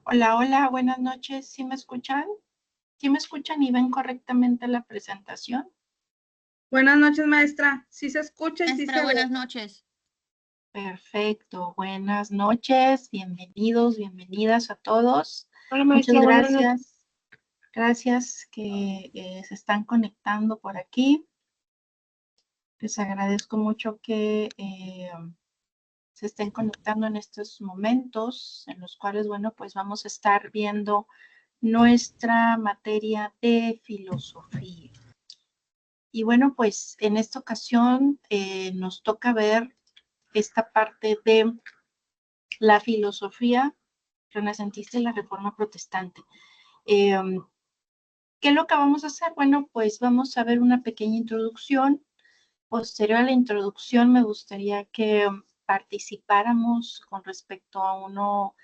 Hola, hola, buenas noches. ¿Sí me escuchan? ¿Sí me escuchan y ven correctamente la presentación? Buenas noches, maestra. Sí se escucha y sí Maestra, se ve. buenas noches. Perfecto, buenas noches, bienvenidos, bienvenidas a todos. Hola, Muchas maestra, buenas noches. gracias. Gracias que se están conectando por aquí. Les agradezco mucho que se estén conectando en estos momentos en los cuales, bueno, pues vamos a estar viendo nuestra materia de filosofía. Y bueno, pues en esta ocasión nos toca ver esta parte de la filosofía renacentista y la reforma protestante. ¿Qué es lo que vamos a hacer? Bueno, pues vamos a ver una pequeña introducción. Posterior a la introducción, me gustaría que participáramos con respecto a uno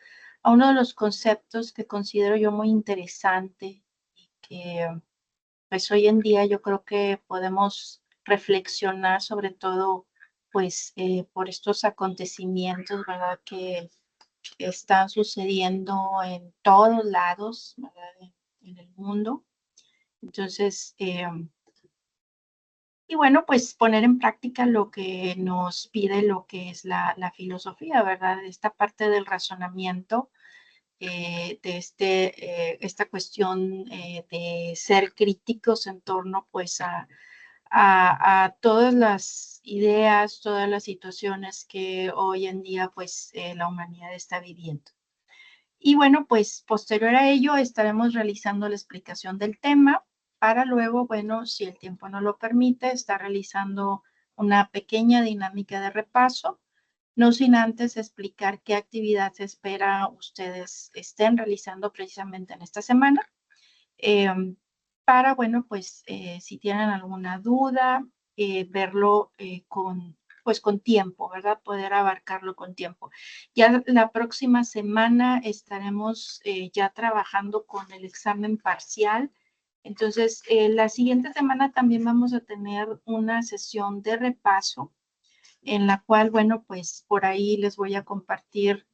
de los conceptos que considero yo muy interesante y que pues hoy en día yo creo que podemos reflexionar sobre todo pues por estos acontecimientos, ¿verdad? Que están sucediendo en todos lados, ¿verdad? En el mundo. Entonces, y bueno, pues poner en práctica lo que nos pide lo que es la filosofía, ¿verdad? Esta parte del razonamiento, esta cuestión de ser críticos en torno pues a todas las ideas, todas las situaciones que hoy en día pues la humanidad está viviendo. Y bueno, pues posterior a ello estaremos realizando la explicación del tema para luego, bueno, si el tiempo no lo permite, estar realizando una pequeña dinámica de repaso, no sin antes explicar qué actividad se espera ustedes estén realizando precisamente en esta semana. Para, bueno, pues si tienen alguna duda, verlo pues con tiempo, ¿verdad? Poder abarcarlo con tiempo. Ya la próxima semana estaremos ya trabajando con el examen parcial. Entonces, la siguiente semana también vamos a tener una sesión de repaso en la cual, bueno, pues por ahí les voy a compartir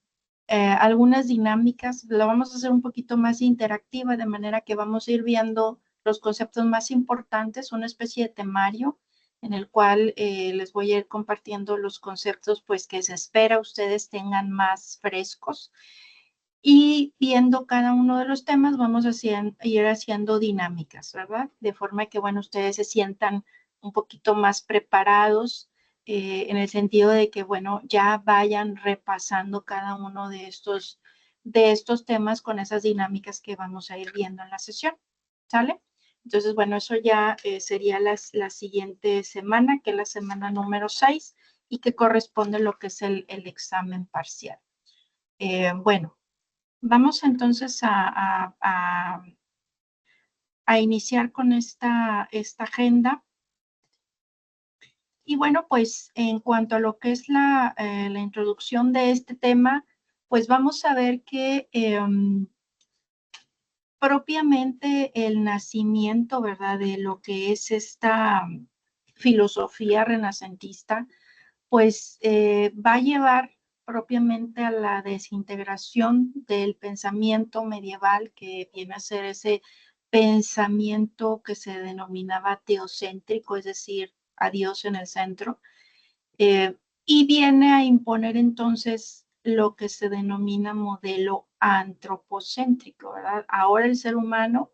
algunas dinámicas. Lo vamos a hacer un poquito más interactiva, de manera que vamos a ir viendo los conceptos más importantes, una especie de temario en el cual les voy a ir compartiendo los conceptos pues que se espera ustedes tengan más frescos. Y viendo cada uno de los temas vamos a ir haciendo dinámicas, ¿verdad? De forma que, bueno, ustedes se sientan un poquito más preparados en el sentido de que, bueno, ya vayan repasando cada uno de estos temas con esas dinámicas que vamos a ir viendo en la sesión, ¿sale? Entonces, bueno, eso ya sería la siguiente semana, que es la semana número 6 y que corresponde a lo que es el examen parcial. Bueno, vamos entonces a iniciar con esta agenda. Y bueno, pues en cuanto a lo que es la introducción de este tema, pues vamos a ver que propiamente el nacimiento, ¿verdad? De lo que es esta filosofía renacentista, pues va a llevar propiamente a la desintegración del pensamiento medieval que viene a ser ese pensamiento que se denominaba teocéntrico, es decir, a Dios en el centro, y viene a imponer entonces lo que se denomina modelo antropocéntrico, ¿verdad? Ahora el ser humano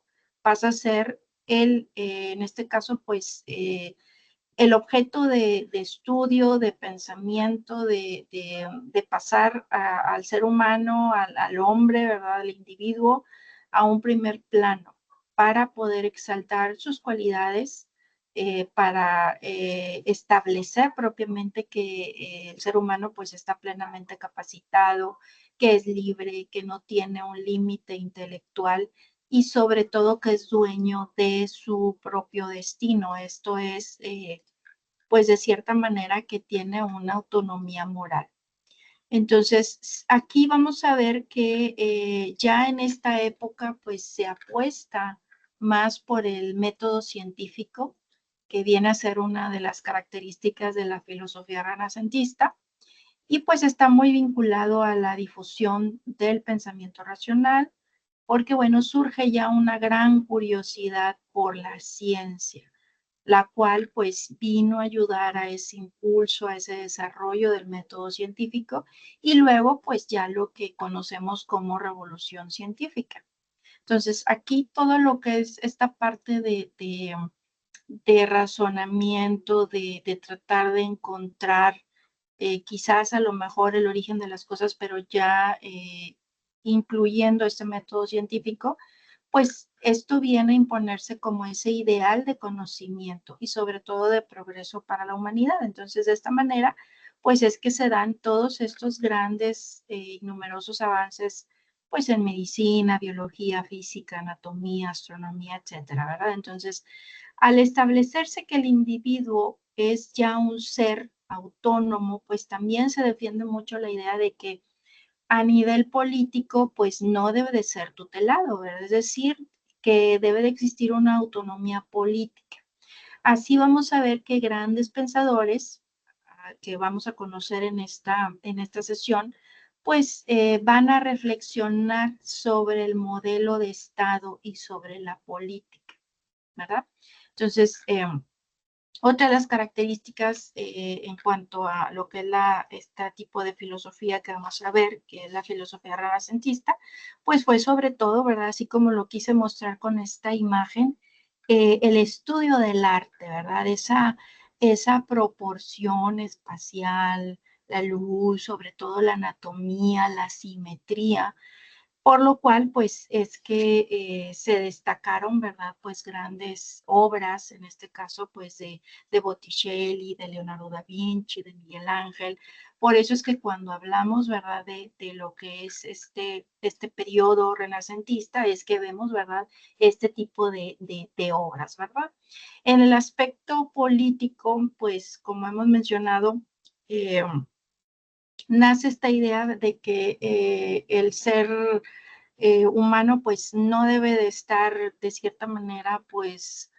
pasa a ser en este caso, pues, el objeto de estudio, de pensamiento, de pasar al ser humano, al hombre, ¿verdad? Al individuo, a un primer plano para poder exaltar sus cualidades, para establecer propiamente que el ser humano pues está plenamente capacitado, que es libre, que no tiene un límite intelectual y sobre todo que es dueño de su propio destino. Esto es, pues de cierta manera, que tiene una autonomía moral. Entonces, aquí vamos a ver que ya en esta época, pues se apuesta más por el método científico, que viene a ser una de las características de la filosofía renacentista, y pues está muy vinculado a la difusión del pensamiento racional, porque bueno, surge ya una gran curiosidad por la ciencia, la cual pues vino a ayudar a ese impulso, a ese desarrollo del método científico y luego pues ya lo que conocemos como revolución científica. Entonces aquí todo lo que es esta parte de razonamiento, de tratar de encontrar quizás a lo mejor el origen de las cosas, pero ya incluyendo este método científico, pues esto viene a imponerse como ese ideal de conocimiento y sobre todo de progreso para la humanidad. Entonces, de esta manera, pues es que se dan todos estos grandes y numerosos avances, pues en medicina, biología, física, anatomía, astronomía, etcétera, ¿verdad? Entonces, al establecerse que el individuo es ya un ser autónomo, pues también se defiende mucho la idea de que a nivel político, pues no debe de ser tutelado, ¿verdad? Es decir, que debe de existir una autonomía política. Así vamos a ver que grandes pensadores, que vamos a conocer en esta sesión, pues van a reflexionar sobre el modelo de Estado y sobre la política, ¿verdad? Entonces, otra de las características en cuanto a lo que es este tipo de filosofía que vamos a ver, que es la filosofía renacentista, pues fue sobre todo, ¿verdad? Así como lo quise mostrar con esta imagen, el estudio del arte, ¿verdad? Esa proporción espacial, la luz, sobre todo la anatomía, la simetría, por lo cual, pues, es que se destacaron, ¿verdad? Pues grandes obras, en este caso, pues, de Botticelli, de Leonardo da Vinci, de Miguel Ángel. Por eso es que cuando hablamos, ¿verdad? De lo que es este periodo renacentista, es que vemos, ¿verdad? Este tipo de obras, ¿verdad? En el aspecto político, pues, como hemos mencionado, nace esta idea de que el ser humano pues no debe de estar de cierta manera pues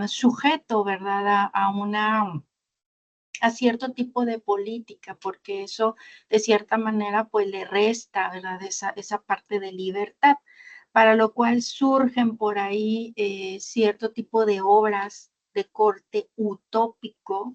sujeto, ¿verdad? A cierto tipo de política, porque eso de cierta manera pues le resta, ¿verdad? Esa parte de libertad, para lo cual surgen por ahí cierto tipo de obras de corte utópico.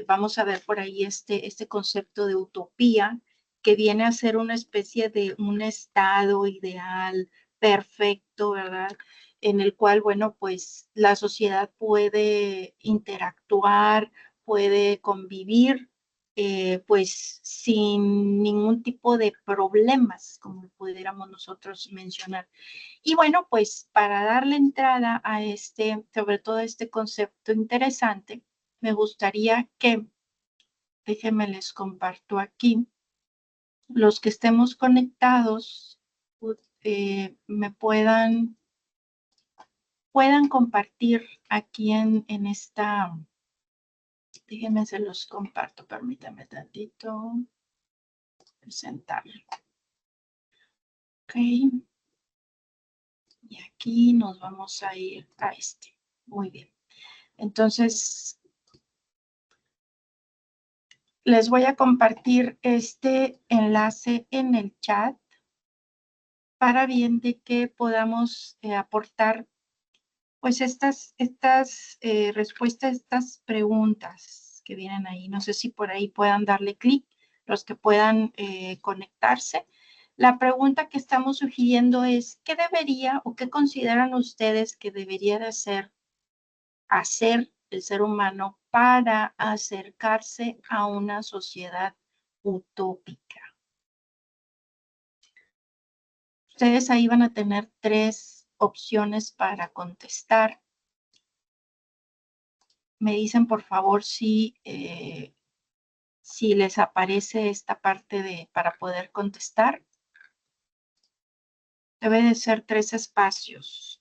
Vamos a ver por ahí este concepto de utopía, que viene a ser una especie de un estado ideal perfecto, ¿verdad? En el cual, bueno, pues la sociedad puede interactuar, puede convivir, pues sin ningún tipo de problemas, como pudiéramos nosotros mencionar. Y bueno, pues para darle entrada a sobre todo este concepto interesante, me gustaría que, déjenme les comparto aquí, los que estemos conectados me puedan compartir aquí en esta, déjenme se los comparto, permítanme tantito, presentar. Ok, y aquí nos vamos a ir a muy bien. Entonces, les voy a compartir este enlace en el chat para bien de que podamos aportar pues estas respuestas a estas preguntas que vienen ahí. No sé si por ahí puedan darle clic, los que puedan conectarse. La pregunta que estamos sugiriendo es, ¿qué debería o qué consideran ustedes que debería de hacer el ser humano para acercarse a una sociedad utópica? Ustedes ahí van a tener 3 opciones para contestar. Me dicen, por favor, si les aparece esta parte para poder contestar. Debe de ser 3 espacios.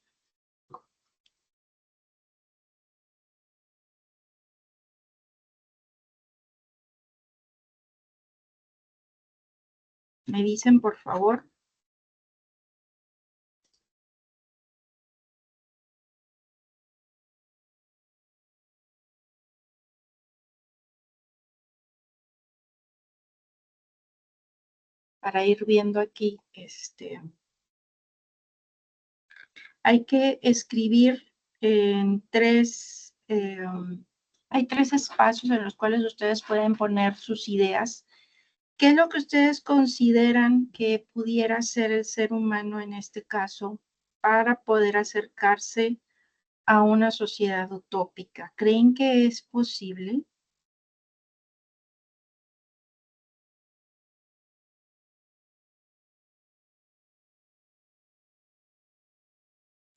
Me dicen, por favor. Para ir viendo aquí, hay que escribir en 3, hay 3 espacios en los cuales ustedes pueden poner sus ideas. ¿Qué es lo que ustedes consideran que pudiera ser el ser humano en este caso para poder acercarse a una sociedad utópica? ¿Creen que es posible?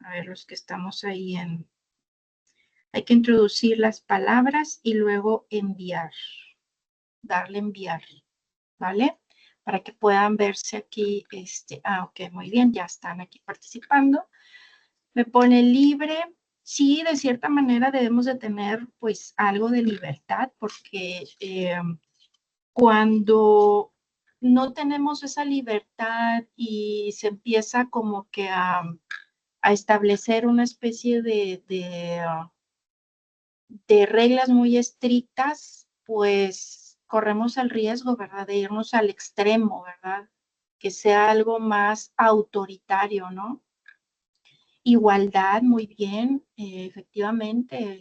A ver, los que estamos ahí hay que introducir las palabras y luego enviar, darle enviar, ¿vale? Para que puedan verse aquí, ok, muy bien, ya están aquí participando. Me pone libre. Sí, de cierta manera debemos de tener pues algo de libertad porque cuando no tenemos esa libertad y se empieza como que a establecer una especie de reglas muy estrictas, pues corremos el riesgo, ¿verdad? De irnos al extremo, ¿verdad? Que sea algo más autoritario, ¿no? Igualdad, muy bien, efectivamente,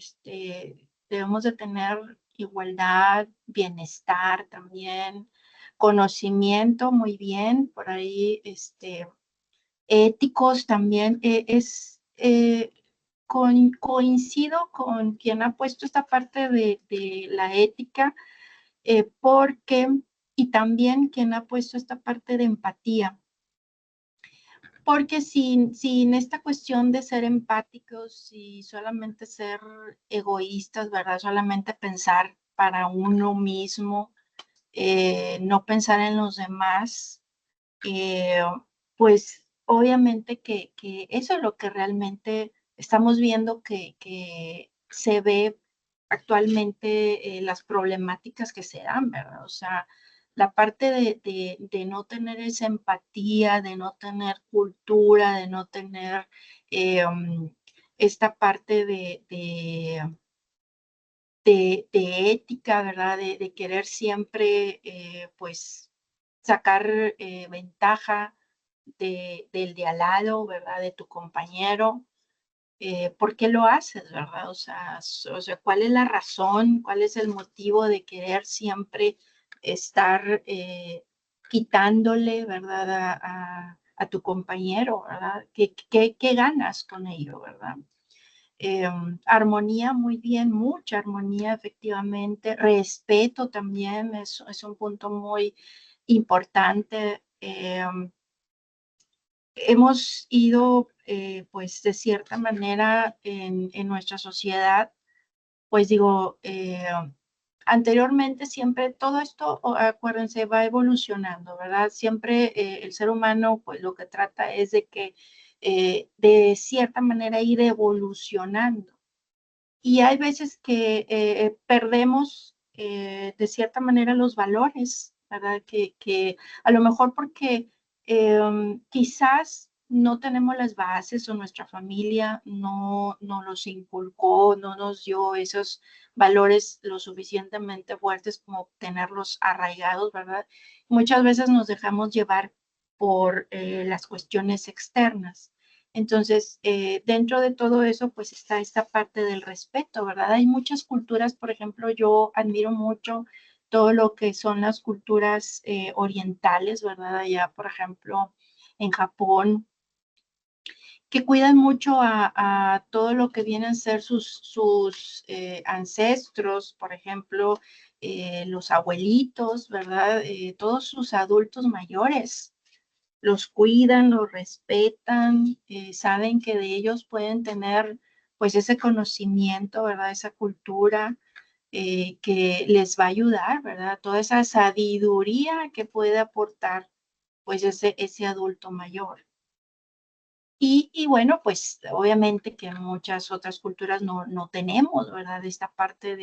debemos de tener igualdad, bienestar también, conocimiento, muy bien, por ahí, éticos también, coincido con quien ha puesto esta parte de la ética, y también quien ha puesto esta parte de empatía, porque sin esta cuestión de ser empáticos y solamente ser egoístas, ¿verdad? Solamente pensar para uno mismo, no pensar en los demás, eh, pues obviamente que eso es lo que realmente estamos viendo que se ve actualmente, las problemáticas que se dan, ¿verdad? O sea, la parte de no tener esa empatía, de no tener cultura, de no tener esta parte de ética, ¿verdad? De querer siempre, pues, sacar ventaja del de al lado, ¿verdad? De tu compañero. ¿Por qué lo haces, verdad? O sea, ¿cuál es la razón? ¿Cuál es el motivo de querer siempre estar quitándole, ¿verdad? A tu compañero, ¿verdad? ¿Qué ganas con ello, verdad? Armonía, muy bien, mucha armonía, efectivamente. Respeto también es un punto muy importante. Hemos ido, pues, de cierta manera en nuestra sociedad, pues digo, anteriormente siempre todo esto, acuérdense, va evolucionando, ¿verdad? Siempre el ser humano, pues lo que trata es de que de cierta manera ir evolucionando. Y hay veces que perdemos de cierta manera los valores, ¿verdad? Que a lo mejor porque quizás no tenemos las bases o nuestra familia no los inculcó, no nos dio esos valores lo suficientemente fuertes como tenerlos arraigados, ¿verdad? Muchas veces nos dejamos llevar por las cuestiones externas. Entonces, dentro de todo eso, pues está esta parte del respeto, ¿verdad? Hay muchas culturas, por ejemplo, yo admiro mucho todo lo que son las culturas orientales, ¿verdad? Allá, por ejemplo, en Japón, que cuidan mucho a todo lo que vienen a ser sus ancestros, por ejemplo, los abuelitos, ¿verdad? Todos sus adultos mayores los cuidan, los respetan, saben que de ellos pueden tener pues ese conocimiento, ¿verdad? Esa cultura que les va a ayudar, ¿verdad? Toda esa sabiduría que puede aportar pues ese adulto mayor. Y bueno, pues obviamente que en muchas otras culturas no tenemos, ¿verdad? Esta parte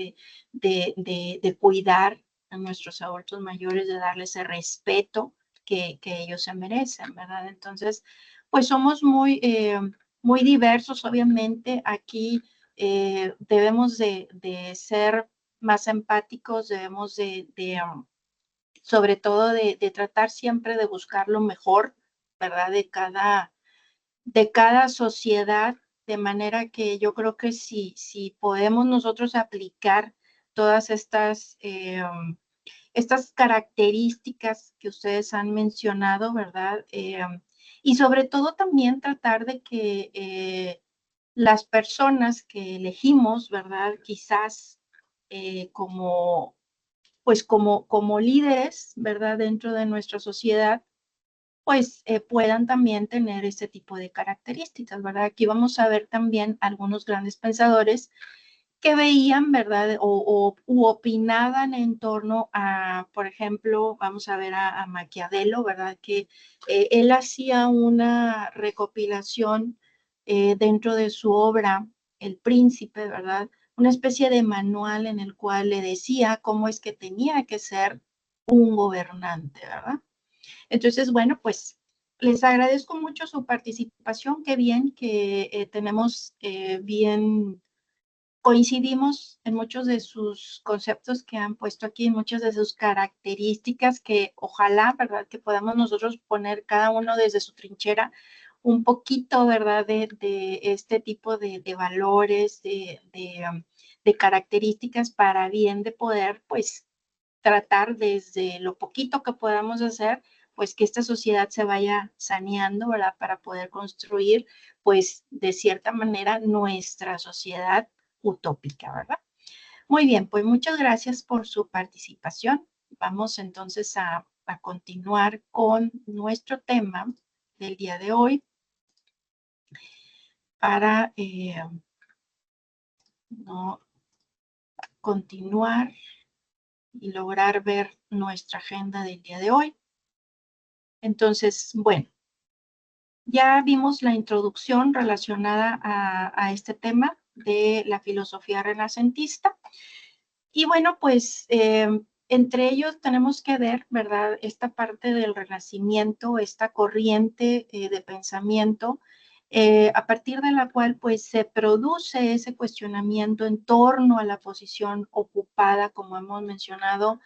de cuidar a nuestros adultos mayores, de darles el respeto que ellos se merecen, ¿verdad? Entonces, pues somos muy diversos, obviamente. Aquí debemos de ser más empáticos, debemos sobre todo de tratar siempre de buscar lo mejor, ¿verdad? De cada sociedad, de manera que yo creo que si podemos nosotros aplicar todas estas características que ustedes han mencionado, ¿verdad? Y sobre todo también tratar de que las personas que elegimos, ¿verdad? Quizás como líderes, ¿verdad? Dentro de nuestra sociedad, pues puedan también tener este tipo de características, ¿verdad? Aquí vamos a ver también algunos grandes pensadores que veían, ¿verdad? U opinaban en torno a, por ejemplo, vamos a ver a Maquiavelo, ¿verdad? Que él hacía una recopilación dentro de su obra, El Príncipe, ¿verdad? Una especie de manual en el cual le decía cómo es que tenía que ser un gobernante, ¿verdad? Entonces, bueno, pues les agradezco mucho su participación. Qué bien que tenemos bien, coincidimos en muchos de sus conceptos que han puesto aquí, en muchas de sus características que ojalá, ¿verdad? Que podamos nosotros poner cada uno desde su trinchera un poquito, ¿verdad? De este tipo de valores, de características para bien de poder, pues, tratar desde lo poquito que podamos hacer, pues que esta sociedad se vaya saneando, ¿verdad? Para poder construir, pues, de cierta manera, nuestra sociedad utópica, ¿verdad? Muy bien, pues muchas gracias por su participación. Vamos entonces a continuar con nuestro tema del día de hoy para no continuar y lograr ver nuestra agenda del día de hoy. Entonces, bueno, ya vimos la introducción relacionada a este tema de la filosofía renacentista. Y bueno, pues entre ellos tenemos que ver, ¿verdad? Esta parte del Renacimiento, esta corriente de pensamiento, a partir de la cual pues se produce ese cuestionamiento en torno a la posición ocupada, como hemos mencionado,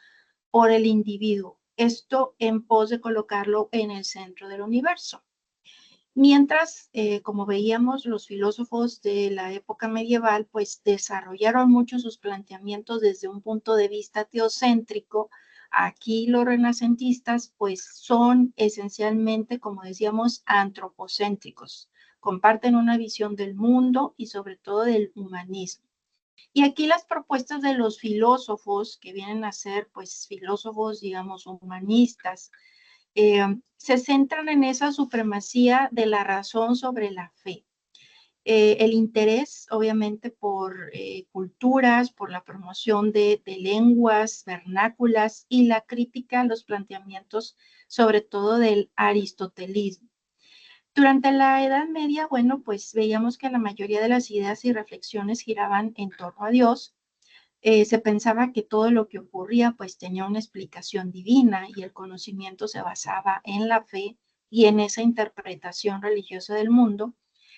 por el individuo. Esto en pos de colocarlo en el centro del universo. Mientras, como veíamos, los filósofos de la época medieval, pues desarrollaron mucho sus planteamientos desde un punto de vista teocéntrico. Aquí los renacentistas, pues son esencialmente, como decíamos, antropocéntricos. Comparten una visión del mundo y sobre todo del humanismo. Y aquí las propuestas de los filósofos, que vienen a ser, pues, filósofos, digamos, humanistas, se centran en esa supremacía de la razón sobre la fe. El interés, obviamente, por culturas, por la promoción de lenguas vernáculas y la crítica a los planteamientos, sobre todo del aristotelismo. Durante la Edad Media, bueno, pues veíamos que la mayoría de las ideas y reflexiones giraban en torno a Dios. Se pensaba que todo lo que ocurría pues tenía una explicación divina y el conocimiento se basaba en la fe y en esa interpretación religiosa del mundo.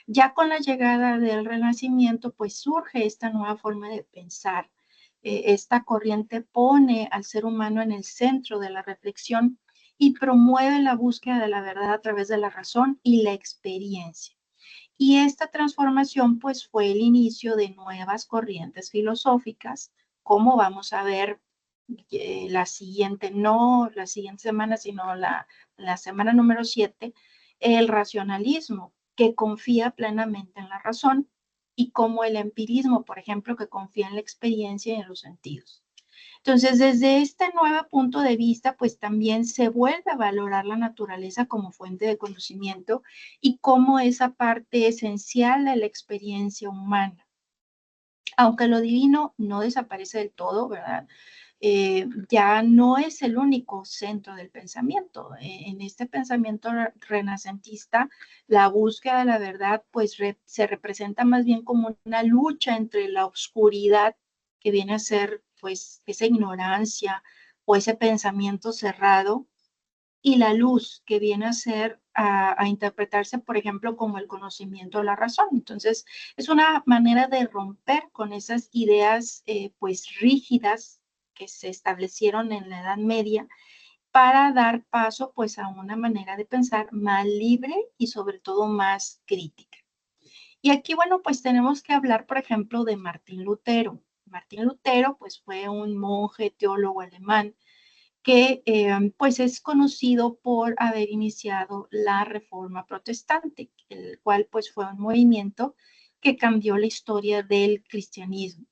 Ya con la llegada del Renacimiento pues surge esta nueva forma de pensar. Esta corriente pone al ser humano en el centro de la reflexión y promueve la búsqueda de la verdad a través de la razón y la experiencia. Y esta transformación pues fue el inicio de nuevas corrientes filosóficas, como vamos a ver la siguiente, no la siguiente semana, sino la semana número 7, el racionalismo, que confía plenamente en la razón, y como el empirismo, por ejemplo, que confía en la experiencia y en los sentidos. Entonces, desde este nuevo punto de vista, pues también se vuelve a valorar la naturaleza como fuente de conocimiento y como esa parte esencial de la experiencia humana. Aunque lo divino no desaparece del todo, ¿verdad? Ya no es el único centro del pensamiento. En este pensamiento renacentista, la búsqueda de la verdad pues se representa más bien como una lucha entre la oscuridad, que viene a ser pues esa ignorancia o ese pensamiento cerrado, y la luz, que viene a ser a interpretarse, por ejemplo, como el conocimiento de la razón. Entonces, es una manera de romper con esas ideas pues rígidas que se establecieron en la Edad Media, para dar paso pues a una manera de pensar más libre y sobre todo más crítica. Y aquí, bueno, pues tenemos que hablar, por ejemplo, de Martín Lutero. Martín Lutero pues fue un monje teólogo alemán que pues es conocido por haber iniciado la Reforma Protestante, el cual pues fue un movimiento que cambió la historia del cristianismo.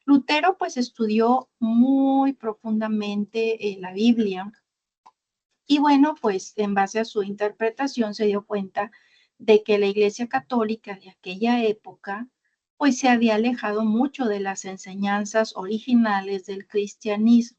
Lutero pues estudió muy profundamente la Biblia, y bueno, pues en base a su interpretación se dio cuenta de que la Iglesia Católica de aquella época pues se había alejado mucho de las enseñanzas originales del cristianismo.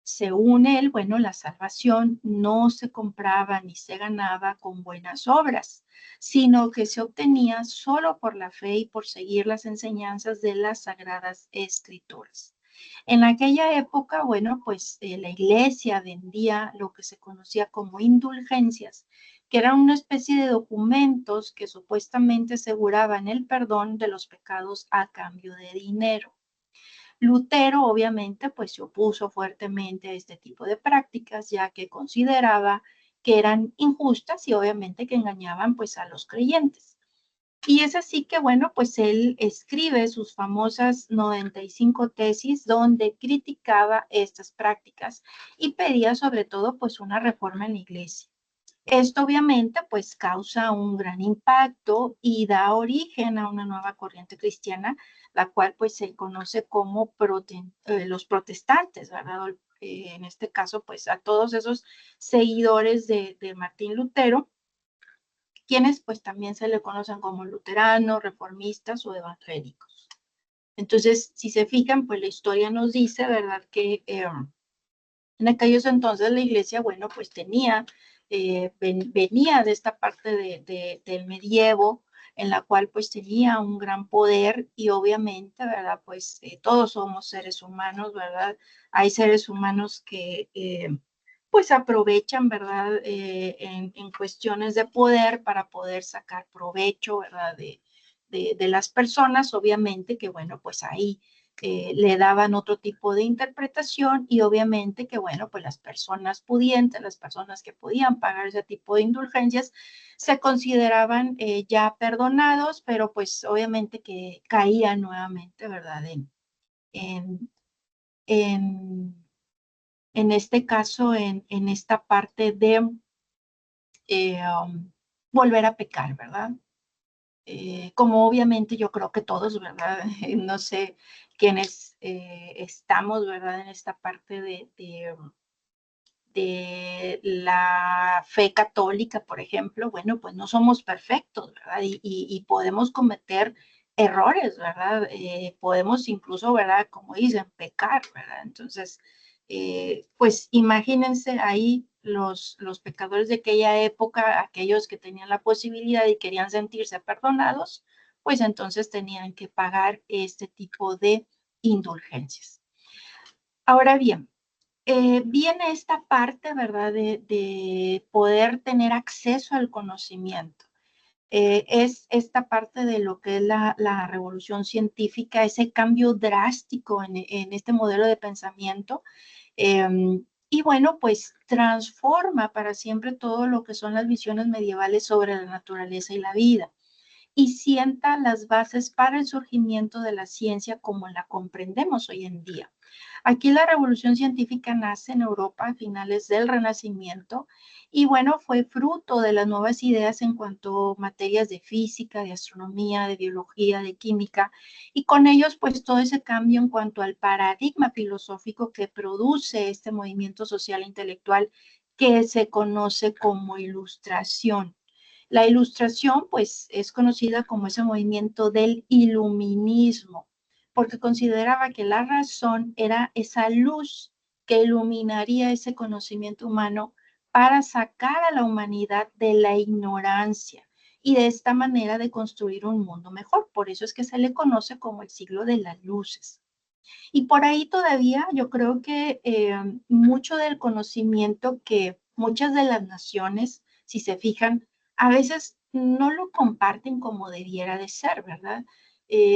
Según él, bueno, la salvación no se compraba ni se ganaba con buenas obras, sino que se obtenía solo por la fe y por seguir las enseñanzas de las Sagradas Escrituras. En aquella época, bueno, pues la iglesia vendía lo que se conocía como indulgencias, que eran una especie de documentos que supuestamente aseguraban el perdón de los pecados a cambio de dinero. Lutero, obviamente, pues se opuso fuertemente a este tipo de prácticas, ya que consideraba que eran injustas y obviamente que engañaban pues a los creyentes. Y es así que, bueno, pues él escribe sus famosas 95 tesis, donde criticaba estas prácticas y pedía sobre todo pues una reforma en la iglesia. Esto obviamente pues causa un gran impacto y da origen a una nueva corriente cristiana, la cual pues se conoce como los protestantes, ¿verdad? En este caso pues a todos esos seguidores de Martín Lutero, quienes pues también se le conocen como luteranos, reformistas o evangélicos. Entonces, si se fijan, pues la historia nos dice, ¿verdad?, que en aquellos entonces la iglesia, bueno, pues venía de esta parte del medievo, en la cual pues tenía un gran poder, y obviamente, ¿verdad? Pues todos somos seres humanos, ¿verdad? Hay seres humanos que pues aprovechan, ¿verdad? En cuestiones de poder para poder sacar provecho, ¿verdad? De las personas, obviamente que, bueno, pues ahí le daban otro tipo de interpretación, y obviamente que, bueno, pues las personas pudientes, las personas que podían pagar ese tipo de indulgencias, se consideraban ya perdonados, pero pues obviamente que caían nuevamente, ¿verdad? En, en, en este caso, en esta parte de volver a pecar, ¿verdad? Como obviamente yo creo que todos, ¿verdad? No sé quiénes estamos, ¿verdad? En esta parte de la fe católica, por ejemplo, bueno, pues no somos perfectos, ¿verdad? Y podemos cometer errores, ¿verdad? Podemos incluso, ¿verdad? Como dicen, pecar, ¿verdad? Entonces, pues imagínense ahí los pecadores de aquella época, aquellos que tenían la posibilidad y querían sentirse perdonados, pues entonces tenían que pagar este tipo de indulgencias. Ahora bien, viene esta parte, ¿verdad?, de poder tener acceso al conocimiento. Es esta parte de lo que es la revolución científica, ese cambio drástico en este modelo de pensamiento. Y bueno, pues transforma para siempre todo lo que son las visiones medievales sobre la naturaleza y la vida. y sienta las bases para el surgimiento de la ciencia como la comprendemos hoy en día. Aquí la revolución científica nace en Europa a finales del Renacimiento y bueno, fue fruto de las nuevas ideas en cuanto a materias de física, de astronomía, de biología, de química, y con ellos pues todo ese cambio en cuanto al paradigma filosófico que produce este movimiento social e intelectual que se conoce como Ilustración. La Ilustración pues es conocida como ese movimiento del iluminismo, porque consideraba que la razón era esa luz que iluminaría ese conocimiento humano para sacar a la humanidad de la ignorancia y de esta manera de construir un mundo mejor. Por eso es que se le conoce como el siglo de las luces. Y por ahí todavía yo creo que mucho del conocimiento que muchas de las naciones, si se fijan, a veces no lo comparten como debiera de ser, ¿verdad?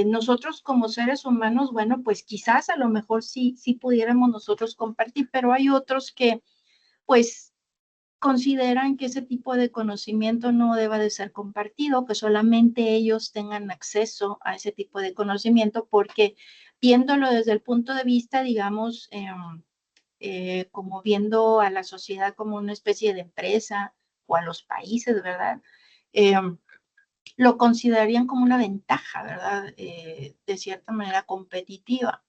Nosotros como seres humanos, bueno, pues quizás a lo mejor sí pudiéramos nosotros compartir, pero hay otros que pues consideran que ese tipo de conocimiento no deba de ser compartido, que solamente ellos tengan acceso a ese tipo de conocimiento, porque viéndolo desde el punto de vista, digamos, como viendo a la sociedad como una especie de empresa o a los países, ¿verdad? Eh, lo considerarían como una ventaja, ¿verdad? De cierta manera competitiva.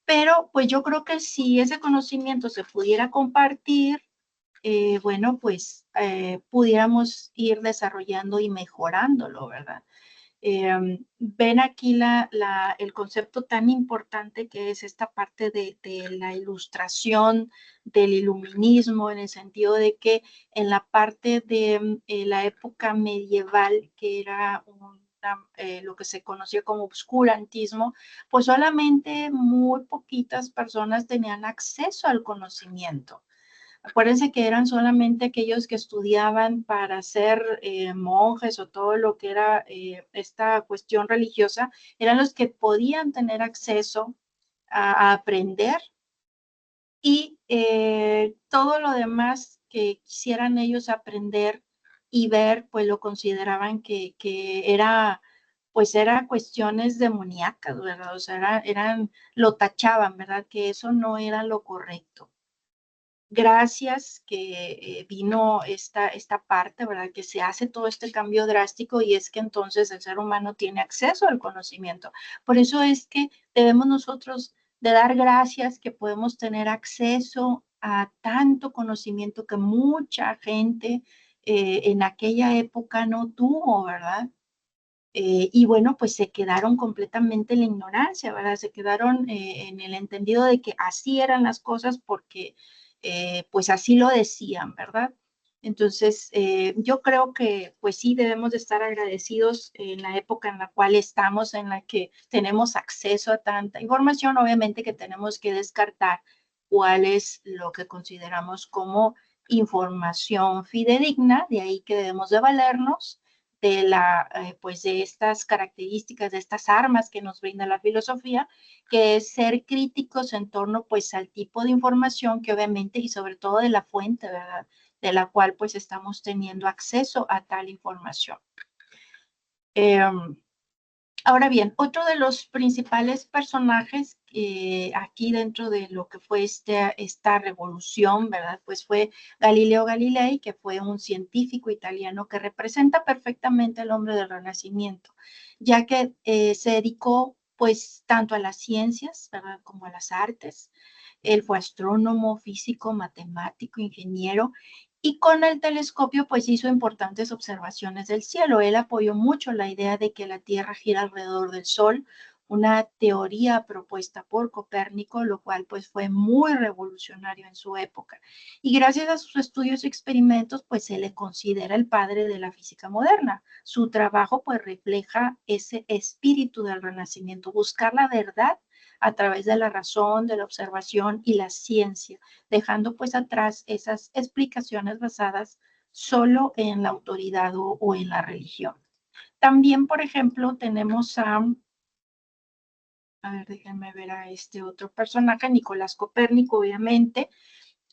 Pero pues yo creo que si ese conocimiento se pudiera compartir, bueno, pues pudiéramos ir desarrollando y mejorándolo, ¿verdad? Ven aquí el concepto tan importante que es esta parte de la ilustración, del iluminismo, en el sentido de que en la parte de la época medieval, que era lo que se conocía como obscurantismo, pues solamente muy poquitas personas tenían acceso al conocimiento. Acuérdense que eran solamente aquellos que estudiaban para ser monjes o todo lo que era esta cuestión religiosa, eran los que podían tener acceso a aprender y todo lo demás que quisieran ellos aprender y ver, pues lo consideraban que era, pues era cuestiones demoníacas, ¿verdad? O sea, lo tachaban, ¿verdad? Que eso no era lo correcto. Gracias que vino esta parte, ¿verdad? Que se hace todo este cambio drástico y es que entonces el ser humano tiene acceso al conocimiento. Por eso es que debemos nosotros de dar gracias que podemos tener acceso a tanto conocimiento que mucha gente en aquella época no tuvo, ¿verdad? Y bueno, pues se quedaron completamente en la ignorancia, ¿verdad? Se quedaron en el entendido de que así eran las cosas porque pues así lo decían, ¿verdad? Entonces, yo creo que pues sí debemos de estar agradecidos en la época en la cual estamos, en la que tenemos acceso a tanta información, obviamente que tenemos que descartar cuál es lo que consideramos como información fidedigna, de ahí que debemos de valernos pues de estas características, de estas armas que nos brinda la filosofía, que es ser críticos en torno pues al tipo de información que obviamente y sobre todo de la fuente, ¿verdad? De la cual pues estamos teniendo acceso a tal información. Ahora bien, otro de los principales personajes aquí dentro de lo que fue esta revolución, ¿verdad? Pues fue Galileo Galilei, que fue un científico italiano que representa perfectamente al hombre del Renacimiento, ya que se dedicó pues tanto a las ciencias, ¿verdad? Como a las artes. Él fue astrónomo, físico, matemático, ingeniero y con el telescopio pues hizo importantes observaciones del cielo. Él apoyó mucho la idea de que la Tierra gira alrededor del Sol, una teoría propuesta por Copérnico, lo cual pues fue muy revolucionario en su época. Y gracias a sus estudios y experimentos pues se le considera el padre de la física moderna. Su trabajo pues refleja ese espíritu del Renacimiento, buscar la verdad a través de la razón, de la observación y la ciencia, dejando pues atrás esas explicaciones basadas solo en la autoridad o en la religión. También, por ejemplo, tenemos a ver, déjenme ver a este otro personaje, Nicolás Copérnico, obviamente,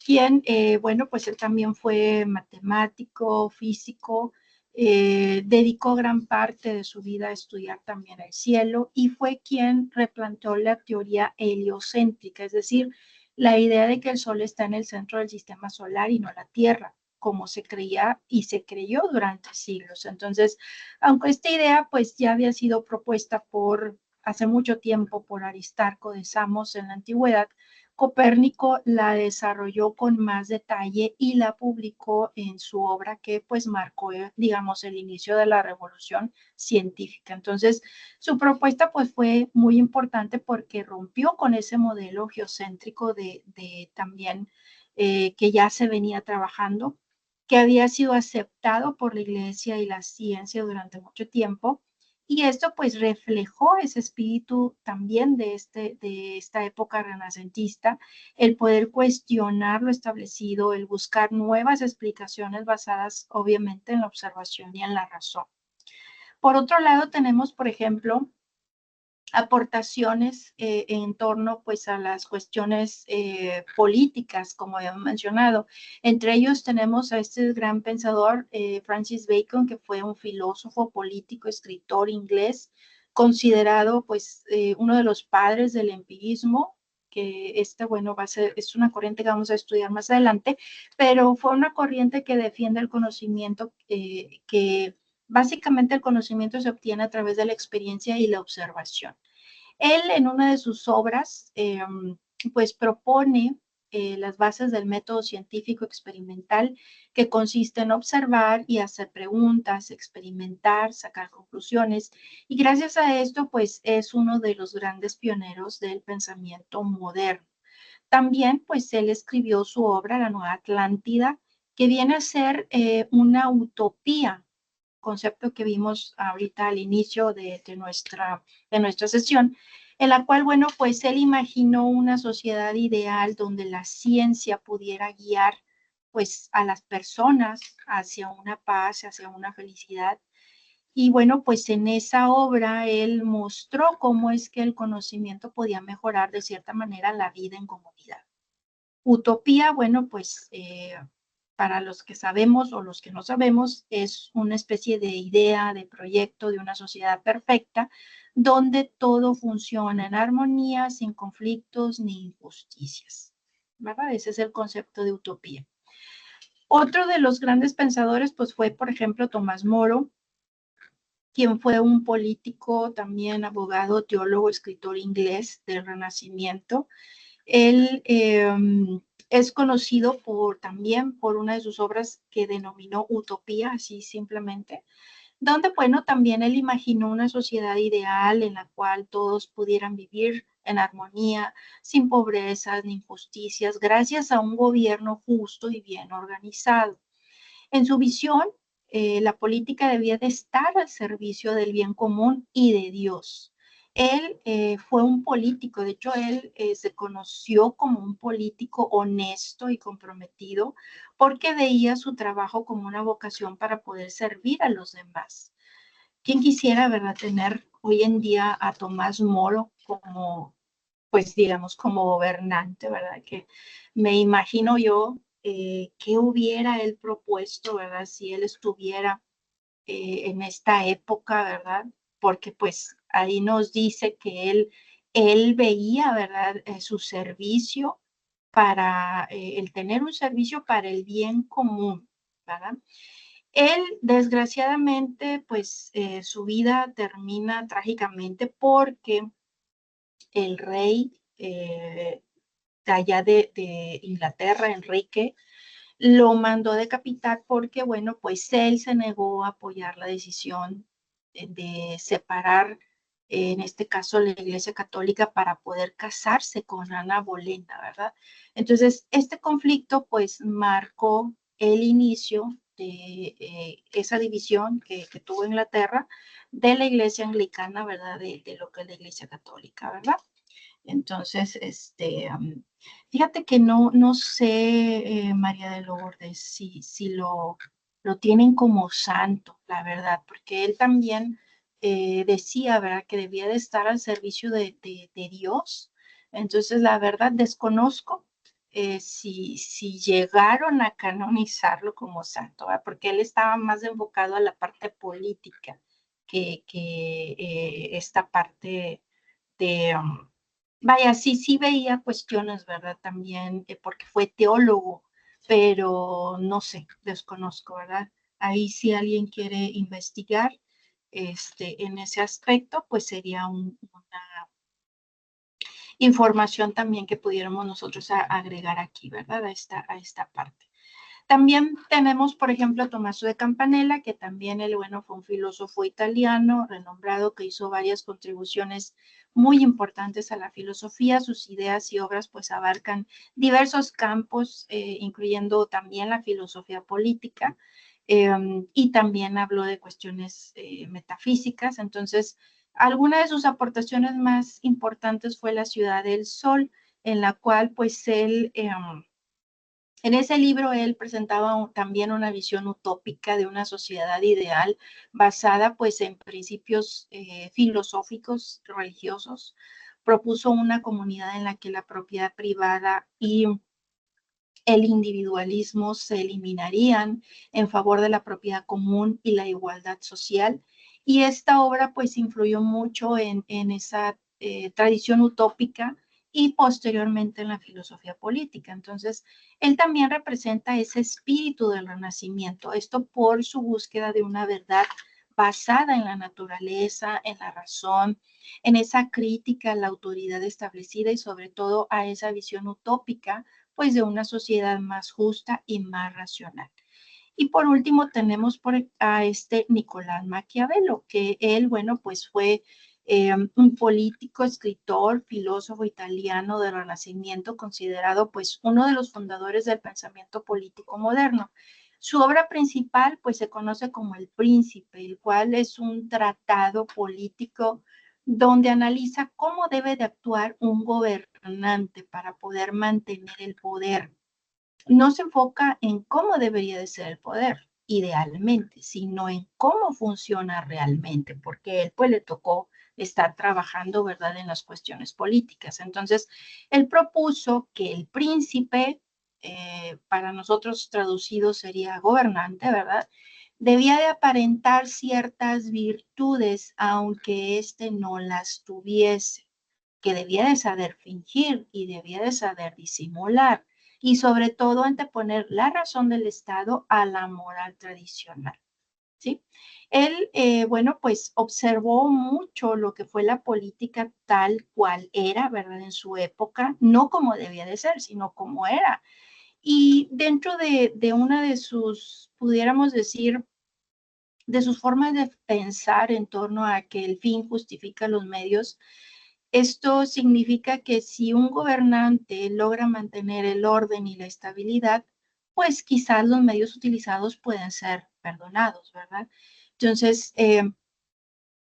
quien, bueno, pues él también fue matemático, físico, dedicó gran parte de su vida a estudiar también el cielo y fue quien replanteó la teoría heliocéntrica, es decir, la idea de que el Sol está en el centro del sistema solar y no la Tierra, como se creía y se creyó durante siglos. Entonces, aunque esta idea pues ya había sido propuesta por hace mucho tiempo por Aristarco de Samos en la antigüedad, Copérnico la desarrolló con más detalle y la publicó en su obra que pues marcó, digamos, el inicio de la revolución científica. Entonces, su propuesta pues fue muy importante porque rompió con ese modelo geocéntrico de también que ya se venía trabajando, que había sido aceptado por la iglesia y la ciencia durante mucho tiempo. Y esto pues reflejó ese espíritu también de esta época renacentista, el poder cuestionar lo establecido, el buscar nuevas explicaciones basadas obviamente en la observación y en la razón. Por otro lado, tenemos, por ejemplo, aportaciones en torno pues a las cuestiones políticas, como ya he mencionado. Entre ellos tenemos a este gran pensador, Francis Bacon, que fue un filósofo, político, escritor inglés, considerado pues uno de los padres del empirismo, que bueno, es una corriente que vamos a estudiar más adelante, pero fue una corriente que defiende el conocimiento que básicamente el conocimiento se obtiene a través de la experiencia y la observación. Él en una de sus obras, pues propone las bases del método científico experimental, que consiste en observar y hacer preguntas, experimentar, sacar conclusiones, y gracias a esto, pues es uno de los grandes pioneros del pensamiento moderno. También, pues él escribió su obra, La Nueva Atlántida, que viene a ser una utopía, concepto que vimos ahorita al inicio de nuestra sesión, en la cual, bueno, pues él imaginó una sociedad ideal donde la ciencia pudiera guiar pues a las personas hacia una paz, hacia una felicidad. Y bueno, pues en esa obra él mostró cómo es que el conocimiento podía mejorar de cierta manera la vida en comunidad. Utopía, bueno, pues para los que sabemos o los que no sabemos, es una especie de idea, de proyecto de una sociedad perfecta donde todo funciona en armonía, sin conflictos ni injusticias. ¿Verdad? Ese es el concepto de utopía. Otro de los grandes pensadores, pues fue, por ejemplo, Tomás Moro, quien fue un político, también abogado, teólogo, escritor inglés del Renacimiento. Él es conocido también por una de sus obras que denominó Utopía, así simplemente, donde, bueno, también él imaginó una sociedad ideal en la cual todos pudieran vivir en armonía, sin pobrezas ni injusticias, gracias a un gobierno justo y bien organizado. En su visión, la política debía de estar al servicio del bien común y de Dios. Él fue un político, de hecho él se conoció como un político honesto y comprometido porque veía su trabajo como una vocación para poder servir a los demás. ¿Quién quisiera, verdad, tener hoy en día a Tomás Moro como, pues digamos, como gobernante, verdad? Que me imagino yo qué hubiera él propuesto, ¿verdad? Si él estuviera en esta época, ¿verdad? Porque pues ahí nos dice que él veía, ¿verdad? Su servicio para, el tener un servicio para el bien común, ¿verdad? Él, desgraciadamente, pues su vida termina trágicamente porque el rey de allá de Inglaterra, Enrique, lo mandó decapitar porque, bueno, pues él se negó a apoyar la decisión de separar, en este caso, la Iglesia Católica para poder casarse con Ana Bolena, ¿verdad? Entonces, este conflicto, pues, marcó el inicio de esa división que tuvo Inglaterra de la Iglesia Anglicana, ¿verdad? De lo que es la Iglesia Católica, ¿verdad? Entonces, fíjate que no sé, María de Lourdes, si lo tienen como santo, la verdad, porque él también decía, ¿verdad?, que debía de estar al servicio de Dios. Entonces, la verdad, desconozco si llegaron a canonizarlo como santo, ¿verdad? Porque él estaba más enfocado a la parte política que esta parte de, vaya, sí veía cuestiones, ¿verdad? También porque fue teólogo, pero no sé, desconozco, ¿verdad? Ahí si alguien quiere investigar en ese aspecto, pues sería una información también que pudiéramos nosotros agregar aquí, ¿verdad? A esta parte. También tenemos, por ejemplo, a Tommaso de Campanella, que también él, bueno, fue un filósofo italiano renombrado que hizo varias contribuciones muy importantes a la filosofía. Sus ideas y obras pues abarcan diversos campos, incluyendo también la filosofía política, y también habló de cuestiones metafísicas. Entonces, alguna de sus aportaciones más importantes fue La ciudad del sol, en la cual pues él... en ese libro él presentaba también una visión utópica de una sociedad ideal basada pues en principios filosóficos, religiosos. Propuso una comunidad en la que la propiedad privada y el individualismo se eliminarían en favor de la propiedad común y la igualdad social. Y esta obra pues influyó mucho en esa tradición utópica y posteriormente en la filosofía política. Entonces, él también representa ese espíritu del Renacimiento, esto por su búsqueda de una verdad basada en la naturaleza, en la razón, en esa crítica a la autoridad establecida y sobre todo a esa visión utópica pues de una sociedad más justa y más racional. Y por último tenemos a Nicolás Maquiavelo, que él, bueno, pues fue un político, escritor, filósofo italiano del Renacimiento, considerado pues uno de los fundadores del pensamiento político moderno. Su obra principal pues se conoce como El Príncipe, el cual es un tratado político donde analiza cómo debe de actuar un gobernante para poder mantener el poder. No se enfoca en cómo debería de ser el poder, idealmente, sino en cómo funciona realmente, porque él pues le tocó estar trabajando, ¿verdad?, en las cuestiones políticas. Entonces, él propuso que el príncipe, para nosotros traducido sería gobernante, ¿verdad?, debía de aparentar ciertas virtudes, aunque éste no las tuviese, que debía de saber fingir y debía de saber disimular y sobre todo anteponer la razón del Estado a la moral tradicional, ¿sí? Él, bueno, pues observó mucho lo que fue la política tal cual era, ¿verdad? En su época, no como debía de ser, sino como era. Y dentro de una de sus, pudiéramos decir, de sus formas de pensar en torno a que el fin justifica los medios, esto significa que si un gobernante logra mantener el orden y la estabilidad, pues quizás los medios utilizados pueden ser perdonados, ¿verdad? Entonces,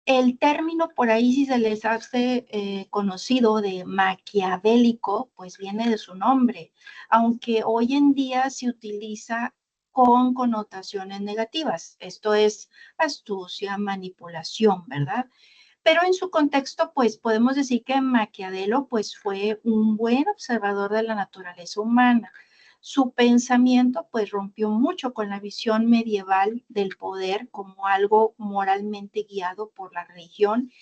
el término por ahí, si se les hace conocido de maquiavélico, pues viene de su nombre, aunque hoy en día se utiliza con connotaciones negativas. Esto es astucia, manipulación, ¿verdad? Pero en su contexto, pues podemos decir que Maquiavelo pues fue un buen observador de la naturaleza humana. Su pensamiento pues rompió mucho con la visión medieval del poder como algo moralmente guiado por la religión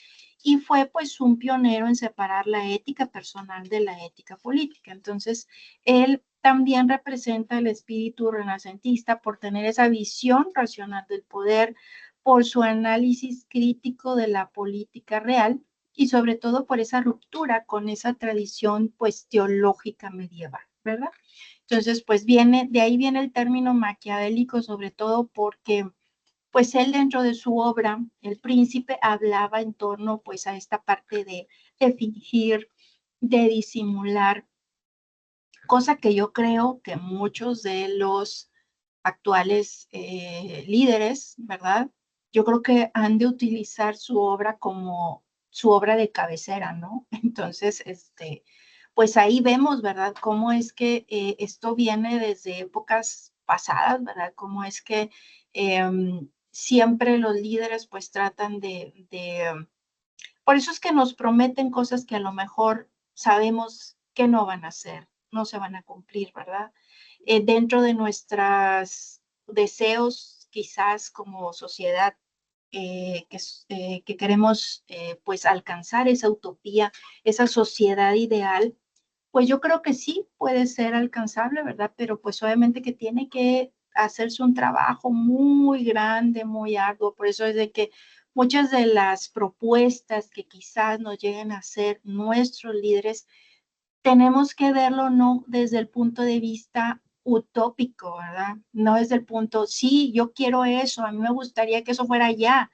y fue pues un pionero en separar la ética personal de la ética política. Entonces, él también representa el espíritu renacentista por tener esa visión racional del poder, por su análisis crítico de la política real y sobre todo por esa ruptura con esa tradición pues teológica medieval, ¿verdad? Entonces, pues de ahí viene el término maquiavélico, sobre todo porque pues él dentro de su obra, El Príncipe, hablaba en torno pues a esta parte de fingir, de disimular, cosa que yo creo que muchos de los actuales líderes, ¿verdad? Yo creo que han de utilizar su obra como su obra de cabecera, ¿no? Entonces, pues ahí vemos, ¿verdad? Cómo es que esto viene desde épocas pasadas, ¿verdad? Cómo es que siempre los líderes pues tratan por eso es que nos prometen cosas que a lo mejor sabemos que no van a hacer no se van a cumplir, ¿verdad? Dentro de nuestros deseos, quizás como sociedad, que queremos pues alcanzar esa utopía, esa sociedad ideal, pues yo creo que sí puede ser alcanzable, ¿verdad? Pero pues obviamente que tiene que hacerse un trabajo muy grande, muy arduo. Por eso es de que muchas de las propuestas que quizás nos lleguen a hacer nuestros líderes, tenemos que verlo no desde el punto de vista utópico, ¿verdad? No desde el punto, sí, yo quiero eso, a mí me gustaría que eso fuera ya,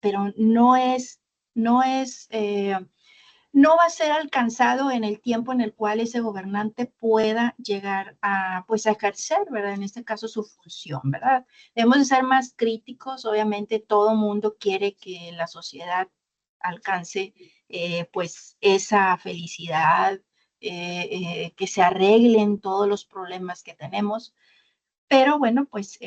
pero no es, no va a ser alcanzado en el tiempo en el cual ese gobernante pueda llegar a, pues, a ejercer, ¿verdad? En este caso, su función, ¿verdad? Debemos de ser más críticos. Obviamente, todo mundo quiere que la sociedad alcance, pues, esa felicidad, que se arreglen todos los problemas que tenemos. Pero bueno, pues,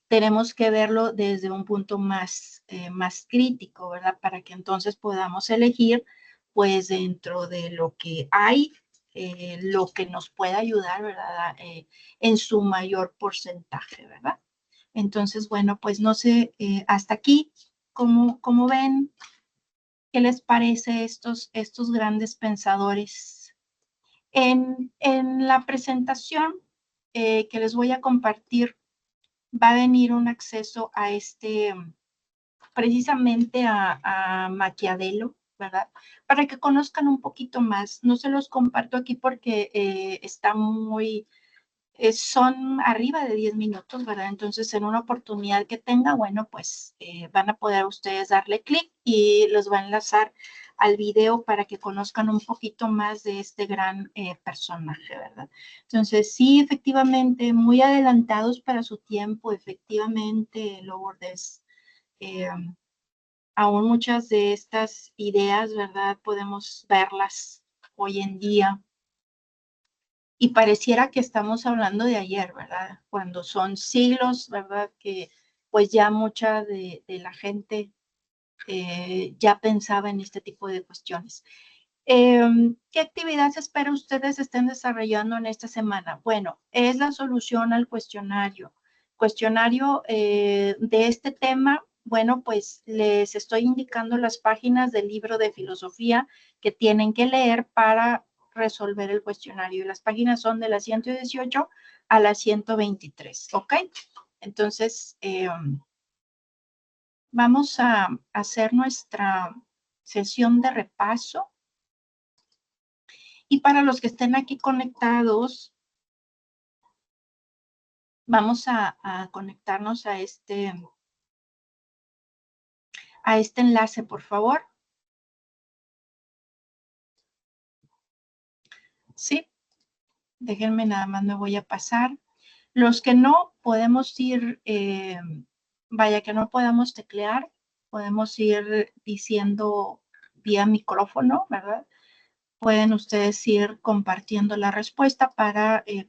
tenemos que verlo desde un punto más crítico, ¿verdad? Para que entonces podamos elegir, pues dentro de lo que hay, lo que nos pueda ayudar, ¿verdad? En su mayor porcentaje, ¿verdad? Entonces, bueno, pues no sé, hasta aquí, ¿cómo ven? ¿Qué les parece estos grandes pensadores? En la presentación que les voy a compartir, va a venir un acceso a precisamente a Maquiavelo, ¿verdad? Para que conozcan un poquito más. No se los comparto aquí porque está muy, son arriba de 10 minutos, ¿verdad? Entonces, en una oportunidad que tenga, bueno, pues van a poder ustedes darle clic y los va a enlazar al video para que conozcan un poquito más de este gran personaje, ¿verdad? Entonces, sí, efectivamente, muy adelantados para su tiempo, efectivamente, Lourdes. Eh, Aún muchas de estas ideas, ¿verdad? Podemos verlas hoy en día y pareciera que estamos hablando de ayer, ¿verdad? Cuando son siglos, ¿verdad? Que pues ya mucha de la gente ya pensaba en este tipo de cuestiones. ¿Qué actividades espera ustedes estén desarrollando en esta semana? Bueno, es la solución al cuestionario. Cuestionario de este tema, bueno, pues les estoy indicando las páginas del libro de filosofía que tienen que leer para resolver el cuestionario. Y las páginas son de la 118 a la 123, ¿ok? Entonces, vamos a hacer nuestra sesión de repaso. Y para los que estén aquí conectados, vamos a conectarnos a este enlace, por favor. Sí, déjenme nada más, me voy a pasar. Los que no podemos ir, vaya, que no podamos teclear, podemos ir diciendo vía micrófono, ¿verdad? Pueden ustedes ir compartiendo la respuesta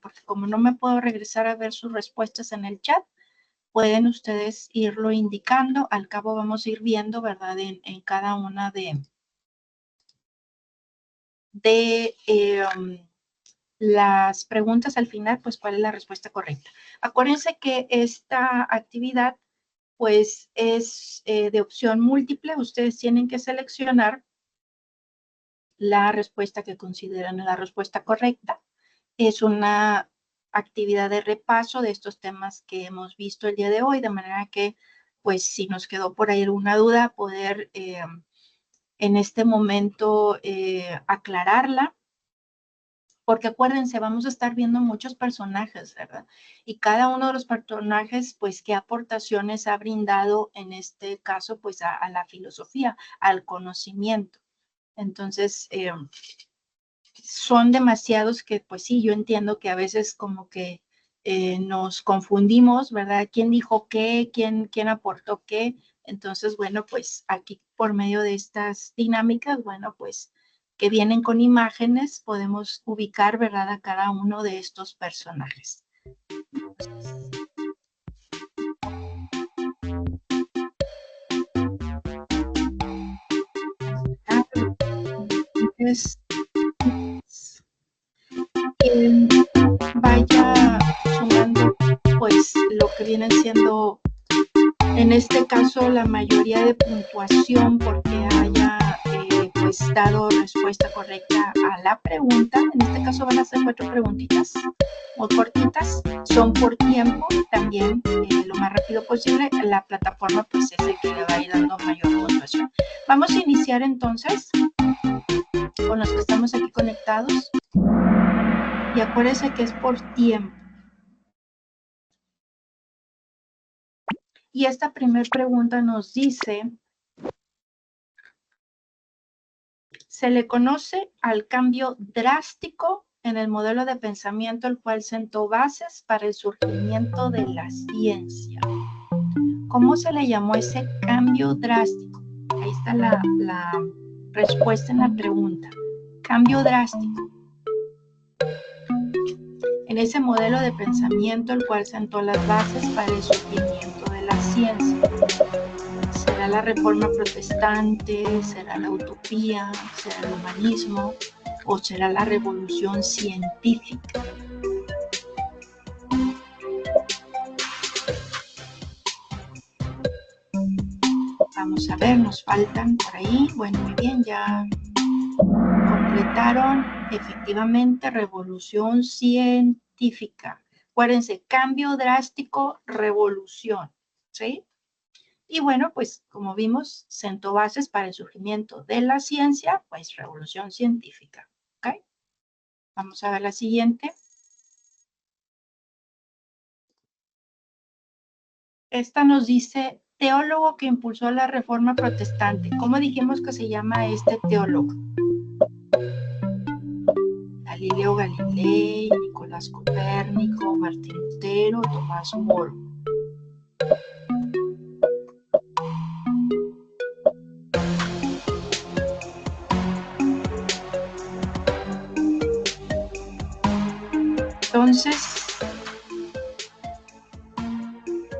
porque como no me puedo regresar a ver sus respuestas en el chat, pueden ustedes irlo indicando. Al cabo vamos a ir viendo, ¿verdad? En cada una de las preguntas al final, pues cuál es la respuesta correcta. Acuérdense que esta actividad, pues es de opción múltiple. Ustedes tienen que seleccionar la respuesta que consideran la respuesta correcta. Es una actividad de repaso de estos temas que hemos visto el día de hoy, de manera que, pues, si nos quedó por ahí alguna duda, poder en este momento aclararla, porque acuérdense, vamos a estar viendo muchos personajes, ¿verdad? Y cada uno de los personajes, pues, qué aportaciones ha brindado en este caso, pues, a la filosofía, al conocimiento. Entonces, son demasiados que, pues sí, yo entiendo que a veces como que nos confundimos, ¿verdad? ¿Quién dijo qué? ¿Quién aportó qué? Entonces, bueno, pues aquí por medio de estas dinámicas, bueno, pues que vienen con imágenes, podemos ubicar, ¿verdad? A cada uno de estos personajes. Entonces, vienen siendo, en este caso, la mayoría de puntuación porque haya pues dado respuesta correcta a la pregunta. En este caso van a ser 4 preguntitas muy cortitas, son por tiempo también, lo más rápido posible. La plataforma pues es el que le va a ir dando mayor puntuación. Vamos a iniciar entonces con los que estamos aquí conectados y acuérdense que es por tiempo. Y esta primera pregunta nos dice: se le conoce al cambio drástico en el modelo de pensamiento, el cual sentó bases para el surgimiento de la ciencia. ¿Cómo se le llamó ese cambio drástico? Ahí está la respuesta en la pregunta. Cambio drástico. En ese modelo de pensamiento, el cual sentó las bases para el surgimiento de la ciencia. ¿Será la reforma protestante? ¿Será la utopía? ¿Será el humanismo? ¿O será la revolución científica? Vamos a ver, nos faltan por ahí. Bueno, muy bien, ya completaron. Efectivamente, revolución científica. Acuérdense, cambio drástico, revolución, ¿sí? Y bueno, pues como vimos, sentó bases para el surgimiento de la ciencia, pues revolución científica, ¿ok? Vamos a ver la siguiente. Esta nos dice, teólogo que impulsó la reforma protestante. ¿Cómo dijimos que se llama este teólogo? Galileo Galilei, Nicolás Copérnico, Martín Lutero, Tomás Moro. Entonces,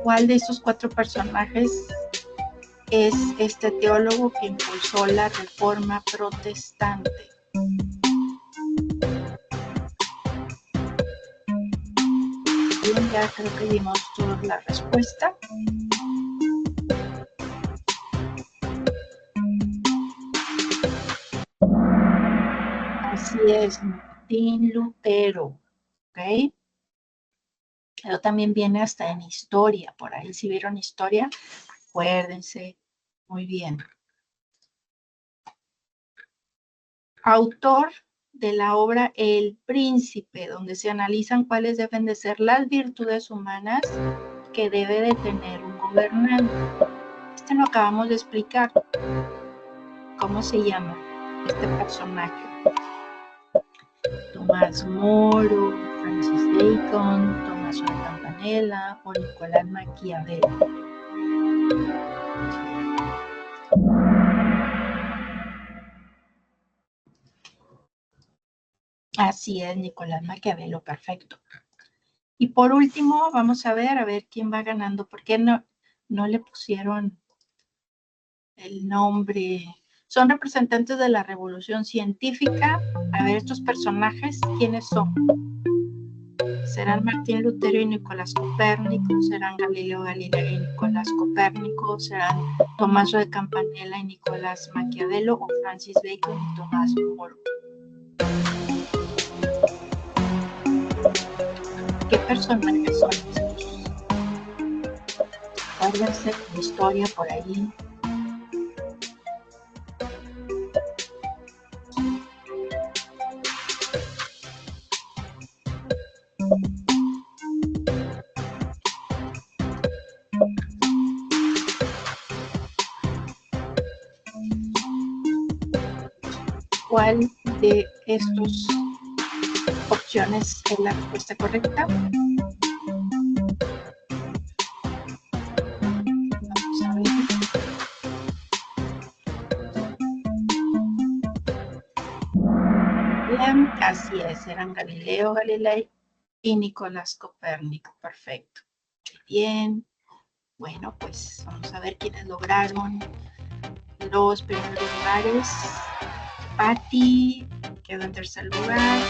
¿cuál de estos 4 personajes es este teólogo que impulsó la reforma protestante? Bien, ya creo que dimos toda la respuesta. Así es, Martín Lutero, ¿ok? Pero también viene hasta en historia, por ahí si vieron historia, acuérdense, muy bien. Autor de la obra El Príncipe, donde se analizan cuáles deben de ser las virtudes humanas que debe de tener un gobernante. Este lo acabamos de explicar. ¿Cómo se llama este personaje? Tomás Moro, Francis Bacon, Tommaso de Campanella o Nicolás Maquiavelo. Así es, Nicolás Maquiavelo, perfecto. Y por último, vamos a ver quién va ganando. ¿Por qué no le pusieron el nombre? Son representantes de la revolución científica. A ver, estos personajes, ¿quiénes son? ¿Serán Martín Lutero y Nicolás Copérnico? ¿Serán Galileo Galilei y Nicolás Copérnico? ¿Serán Tommaso de Campanella y Nicolás Maquiavelo? ¿O Francis Bacon y Tomás Moro? ¿Qué personajes son estos? Acuérdense de historia por ahí. ¿Cuál de estas opciones es la respuesta correcta? Vamos a ver. Bien, así es, eran Galileo Galilei y Nicolás Copérnico. Perfecto. Bien. Bueno, pues vamos a ver quiénes lograron los primeros lugares. Patti quedó en tercer lugar,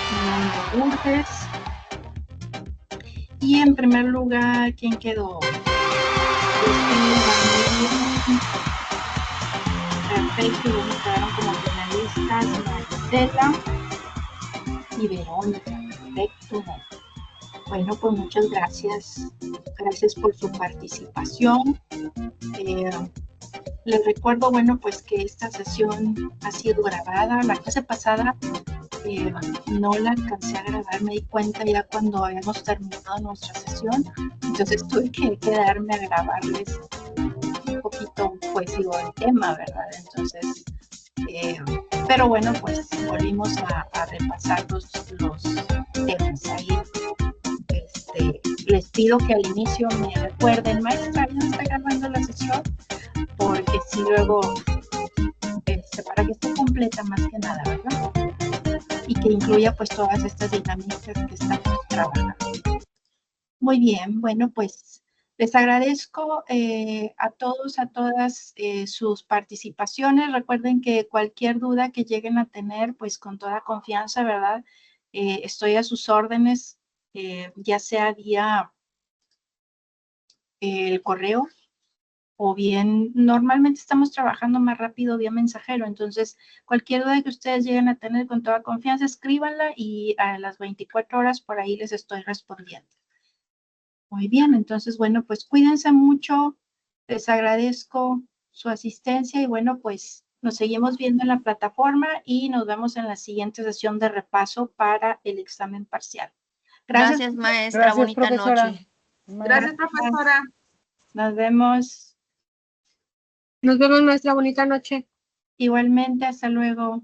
Mundo Lourdes Y en primer lugar, ¿quién quedó? Perfecto, y bueno, quedaron como finalistas Marcela y Verónica. Perfecto. Bueno, pues muchas gracias. Gracias por su participación. Les recuerdo, bueno, pues que esta sesión ha sido grabada. La clase pasada no la alcancé a grabar, me di cuenta ya cuando habíamos terminado nuestra sesión, entonces tuve que quedarme a grabarles un poquito, pues digo, el tema, ¿verdad? Entonces, pero bueno, pues volvimos a repasar los temas ahí. Les pido que al inicio me recuerden, maestra, ya está grabando la sesión, porque si luego, para que esté completa más que nada, ¿verdad? Y que incluya pues todas estas dinámicas que estamos trabajando. Muy bien, bueno, pues les agradezco a todos, a todas sus participaciones. Recuerden que cualquier duda que lleguen a tener, pues con toda confianza, ¿verdad? Estoy a sus órdenes, ya sea vía el correo o bien normalmente estamos trabajando más rápido vía mensajero, entonces cualquier duda que ustedes lleguen a tener con toda confianza, escríbanla y a las 24 horas por ahí les estoy respondiendo. Muy bien, entonces bueno, pues cuídense mucho, les agradezco su asistencia y bueno, pues nos seguimos viendo en la plataforma y nos vemos en la siguiente sesión de repaso para el examen parcial. Gracias, maestra. Gracias, Bonita profesora. noche. Gracias, profesora. Nos vemos. Nos vemos, maestra. Bonita noche. Igualmente, hasta luego.